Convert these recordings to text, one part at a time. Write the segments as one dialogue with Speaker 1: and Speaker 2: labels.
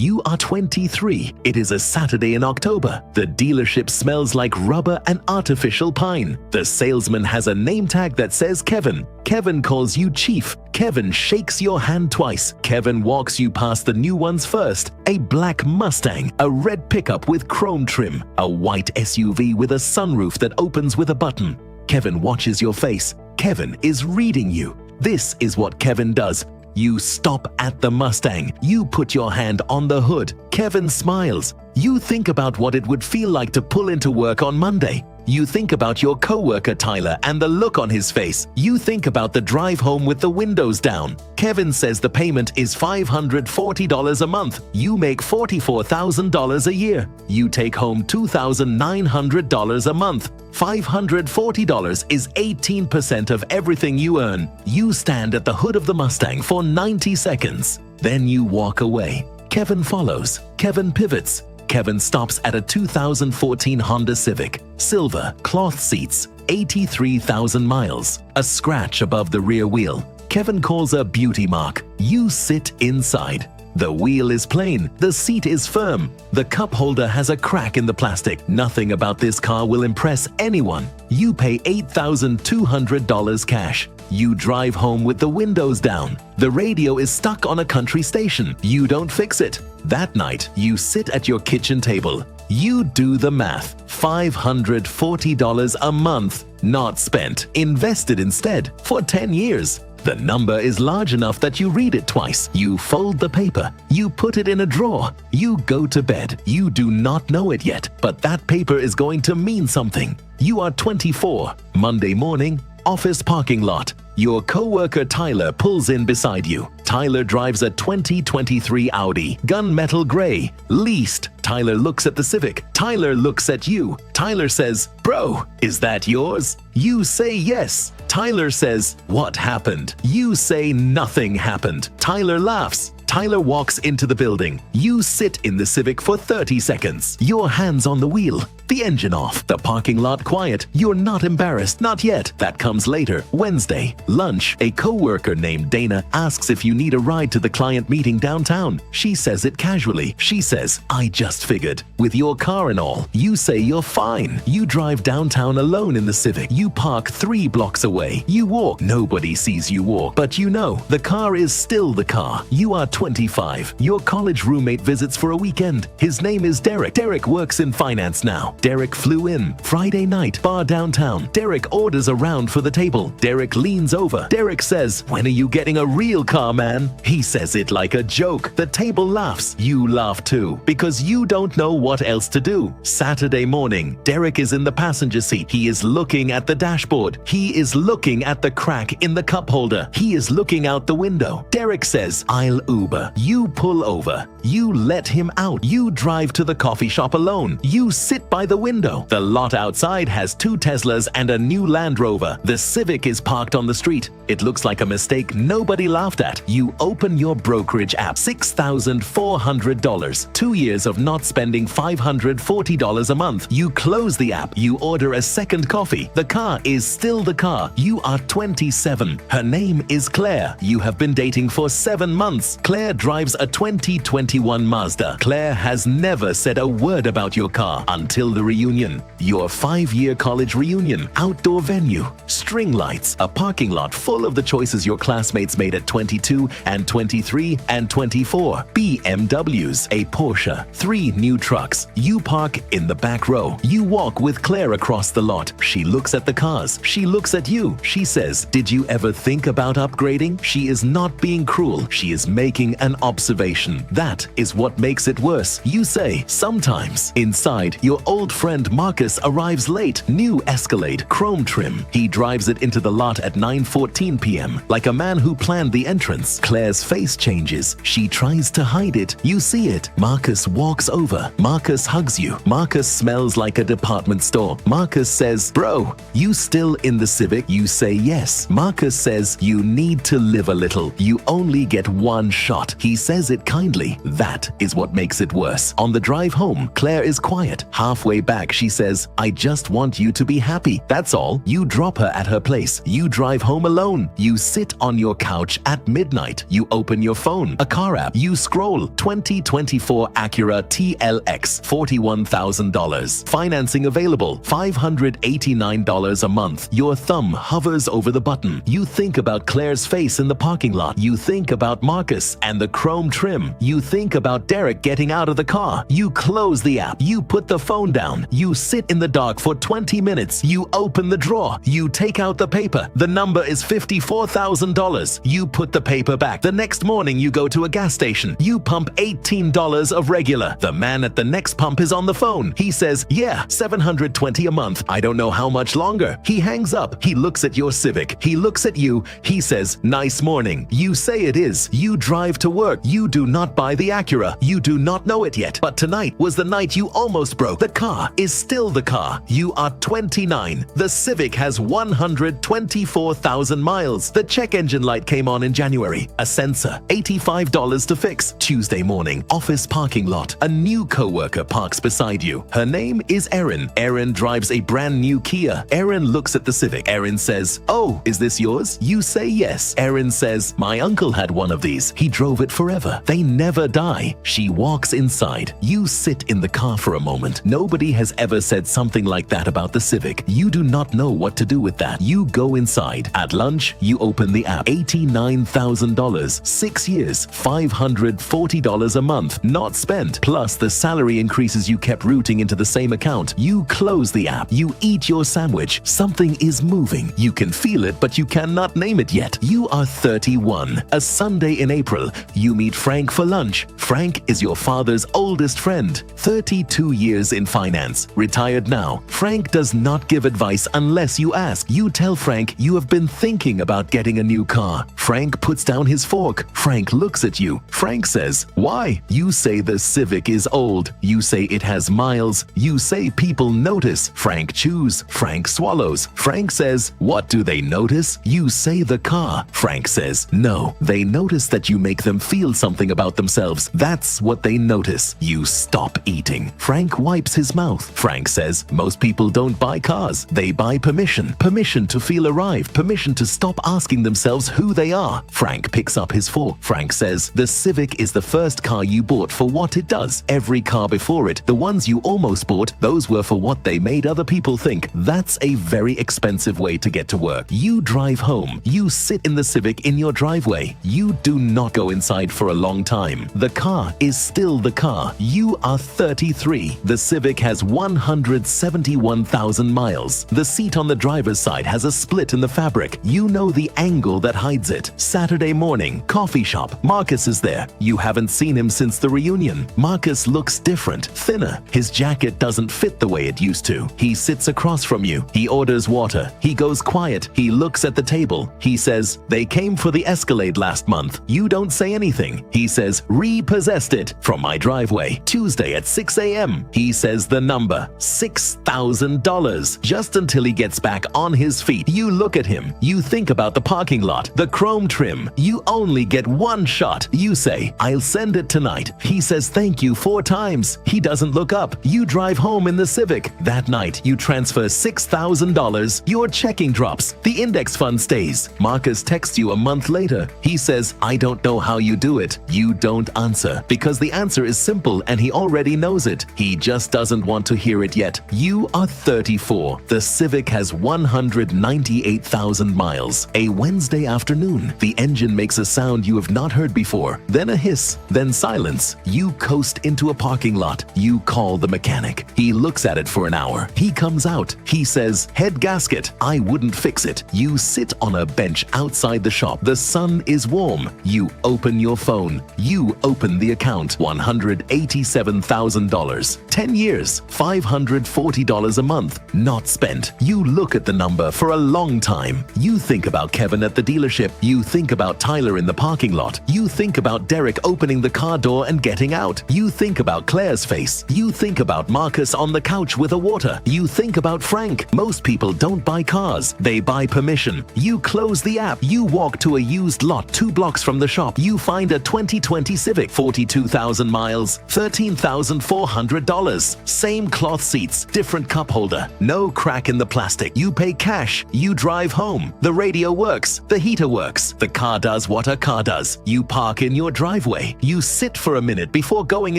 Speaker 1: You are 23. It is a Saturday in October. The dealership smells like rubber and artificial pine. The salesman has a name tag that says Kevin. Kevin calls you Chief. Kevin shakes your hand twice. Kevin walks you past the new ones first. A black Mustang, a red pickup with chrome trim, a white SUV with a sunroof that opens with a button. Kevin watches your face. Kevin is reading you. This is what Kevin does. You stop at the Mustang. You put your hand on the hood. Kevin smiles. You think about what it would feel like to pull into work on Monday. You think about your coworker Tyler and the look on his face. You think about the drive home with the windows down. Kevin says the payment is $540 a month. You make $44,000 a year. You take home $2,900 a month. $540 is 18% of everything you earn. You stand at the hood of the Mustang for 90 seconds. Then you walk away. Kevin follows. Kevin pivots. Kevin stops at a 2014 Honda Civic. Silver, cloth seats, 83,000 miles. A scratch above the rear wheel. Kevin calls a beauty mark. You sit inside. The wheel is plain. The seat is firm. The cup holder has a crack in the plastic. Nothing about this car will impress anyone. You pay $8,200 cash. You drive home with the windows down. The radio is stuck on a country station. You don't fix it. That night, you sit at your kitchen table. You do the math. $540 a month, not spent, invested instead for 10 years. The number is large enough that you read it twice. You fold the paper. You put it in a drawer. You go to bed. You do not know it yet, but that paper is going to mean something. You are 24. Monday morning, office parking lot. Your coworker Tyler pulls in beside you. Tyler drives a 2023 Audi, gunmetal gray, leased. Tyler looks at the Civic. Tyler looks at you. Tyler says, "Bro, is that yours?" You say yes. Tyler says, "What happened?" You say nothing happened. Tyler laughs. Tyler walks into the building. You sit in the Civic for 30 seconds. Your hands on the wheel. The engine off. The parking lot quiet. You're not embarrassed. Not yet. That comes later. Wednesday. Lunch. A coworker named Dana asks if you need a ride to the client meeting downtown. She says it casually. She says, "I just figured." With your car and all. You say you're fine. You drive downtown alone in the Civic. You park 3 blocks away. You walk. Nobody sees you walk. But you know, the car is still the car. You are 25. Your college roommate visits for a weekend. His name is Derek. Derek works in finance now. Derek flew in. Friday night, bar downtown. Derek orders a round for the table. Derek leans over. Derek says, "When are you getting a real car, man?" He says it like a joke. The table laughs. You laugh too, because you don't know what else to do. Saturday morning, Derek is in the passenger seat. He is looking at the dashboard. He is looking at the crack in the cup holder. He is looking out the window. Derek says, "I'll Uber." You pull over. You let him out. You drive to the coffee shop alone. You sit by the window. The lot outside has 2 Teslas and a new Land Rover. The Civic is parked on the street. It looks like a mistake nobody laughed at. You open your brokerage app. $6,400. 2 years of not spending $540 a month. You close the app. You order a second coffee. The car is still the car. You are 27. Her name is Claire. You have been dating for 7 months. Claire drives a 2021 Mazda. Claire has never said a word about your car until the reunion. Your 5-year college reunion. Outdoor venue. String lights. A parking lot full of the choices your classmates made at 22 and 23 and 24. BMWs. A Porsche. 3 new trucks. You park in the back row. You walk with Claire across the lot. She looks at the cars. She looks at you. She says, "Did you ever think about upgrading?" She is not being cruel. She is making an observation. That is what makes it worse. You say, "Sometimes." Inside, your old friend Marcus arrives late. New Escalade, chrome trim. He drives it into the lot at 9:14 p.m. like a man who planned the entrance. Claire's face changes. She tries to hide it. You see it. Marcus walks over. Marcus hugs you. Marcus smells like a department store. Marcus says, "Bro, you still in the Civic?" You say yes. Marcus says, "You need to live a little. You only get 1 shot." He says it kindly. That is what makes it worse. On the drive home, Claire is quiet. Halfway back, she says, "I just want you to be happy. That's all." You drop her at her place. You drive home alone. You sit on your couch at midnight. night, you open your phone, a car app, you scroll, 2024 Acura TLX, $41,000. Financing available, $589 a month. Your thumb hovers over the button. You think about Claire's face in the parking lot. You think about Marcus and the chrome trim. You think about Derek getting out of the car. You close the app. You put the phone down. You sit in the dark for 20 minutes. You open the drawer. You take out the paper. The number is $54,000. You put the paper back. The next morning you go to a gas station. You pump $18 of regular. The man at the next pump is on the phone. He says, yeah, $720 a month. I don't know how much longer. He hangs up. He looks at your Civic. He looks at you. He says, nice morning. You say it is. You drive to work. You do not buy the Acura. You do not know it yet. But tonight was the night you almost broke. The car is still the car. You are 29. The Civic has 124,000 miles. The check engine light came on in January. A sensor, $85 to fix. Tuesday morning, office parking lot. A new coworker parks beside you. Her name is Erin. Erin drives a brand new Kia. Erin looks at the Civic. Erin says, oh, is this yours? You say yes. Erin says, my uncle had one of these. He drove it forever. They never die. She walks inside. You sit in the car for a moment. Nobody has ever said something like that about the Civic. You do not know what to do with that. You go inside. At lunch, you open the app. $89,000. 6 years, $540 a month. Not spent. Plus the salary increases you kept routing into the same account. You close the app. You eat your sandwich. Something is moving. You can feel it, but you cannot name it yet. You are 31. A Sunday in April, you meet Frank for lunch. Frank is your father's oldest friend. 32 years in finance. Retired now. Frank does not give advice unless you ask. You tell Frank you have been thinking about getting a new car. Frank puts down his fork. Frank looks at you. Frank says, why? You say the Civic is old. You say it has miles. You say people notice. Frank chews. Frank swallows. Frank says, what do they notice? You say the car. Frank says, no. They notice that you make them feel something about themselves. That's what they notice. You stop eating. Frank wipes his mouth. Frank says, most people don't buy cars. They buy permission. Permission to feel arrived. Permission to stop asking themselves who they are. Frank picks up his fork. Frank says, the Civic is the first car you bought for what it does. Every car before it, the ones you almost bought, those were for what they made other people think. That's a very expensive way to get to work. You drive home. You sit in the Civic in your driveway. You do not go inside for a long time. The car is still the car. You are 33. The Civic has 171,000 miles. The seat on the driver's side has a split in the fabric. You know the angle that hides it. Saturday morning, coffee shop. Marcus is there. You haven't seen him since the reunion. Marcus looks different, thinner. His jacket doesn't fit the way it used to. He sits across from you. He orders water. He goes quiet. He looks at the table. He says, they came for the Escalade last month. You don't say anything. He says, repossessed it from my driveway. Tuesday at 6 a.m. He says the number, $6,000. Just until he gets back on his feet. You look at him. You think about the parking lot, the chrome trim. You only get one shot. You say, I'll send it tonight. He says thank you 4 times. He doesn't look up. You drive home in the Civic. That night, you transfer $6,000. Your checking drops. The index fund stays. Marcus texts you a month later. He says, I don't know how you do it. You don't answer because the answer is simple and he already knows it. He just doesn't want to hear it yet. You are 34. The Civic has 198,000 miles. A Wednesday afternoon, the engine makes a sound you have not heard before. Then a hiss, then silence. You coast into a parking lot. You call the mechanic. He looks at it for an hour. He comes out. He says, head gasket. I wouldn't fix it. You sit on a bench outside the shop. The sun is warm. You open your phone. You open the account. $187,000. 10 years, $540 a month. Not spent. You look at the number for a long time. You think about Kevin at the dealership. You think about Tyler in the parking lot. You think about Derek opening the car door and getting out. You think about Claire's face. You think about Marcus on the couch with a water. You think about Frank. Most people don't buy cars. They buy permission. You close the app. You walk to a used lot 2 blocks from the shop. You find a 2020 Civic, 42,000 miles, $13,400. Same cloth seats, different cup holder, no crack in the plastic. You pay cash. You drive home. The radio works. The heater works. The car does does what a car does. You park in your driveway. You sit for a minute before going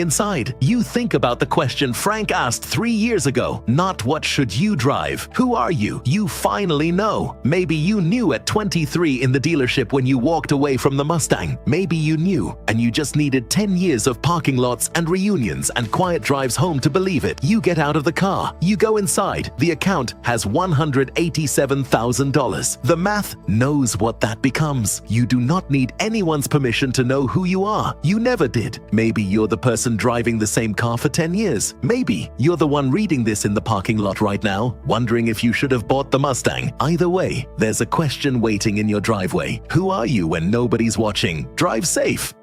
Speaker 1: inside. You think about the question Frank asked 3 years ago. Not what should you drive? Who are you? You finally know. Maybe you knew at 23 in the dealership when you walked away from the Mustang. Maybe you knew, and you just needed 10 years of parking lots and reunions and quiet drives home to believe it. You get out of the car. You go inside. The account has $187,000. The math knows what that becomes. You do not need anyone's permission to know who you are. You never did. Maybe you're the person driving the same car for 10 years. Maybe you're the one reading this in the parking lot right now, wondering if you should have bought the Mustang. Either way, there's a question waiting in your driveway. Who are you when nobody's watching? Drive safe.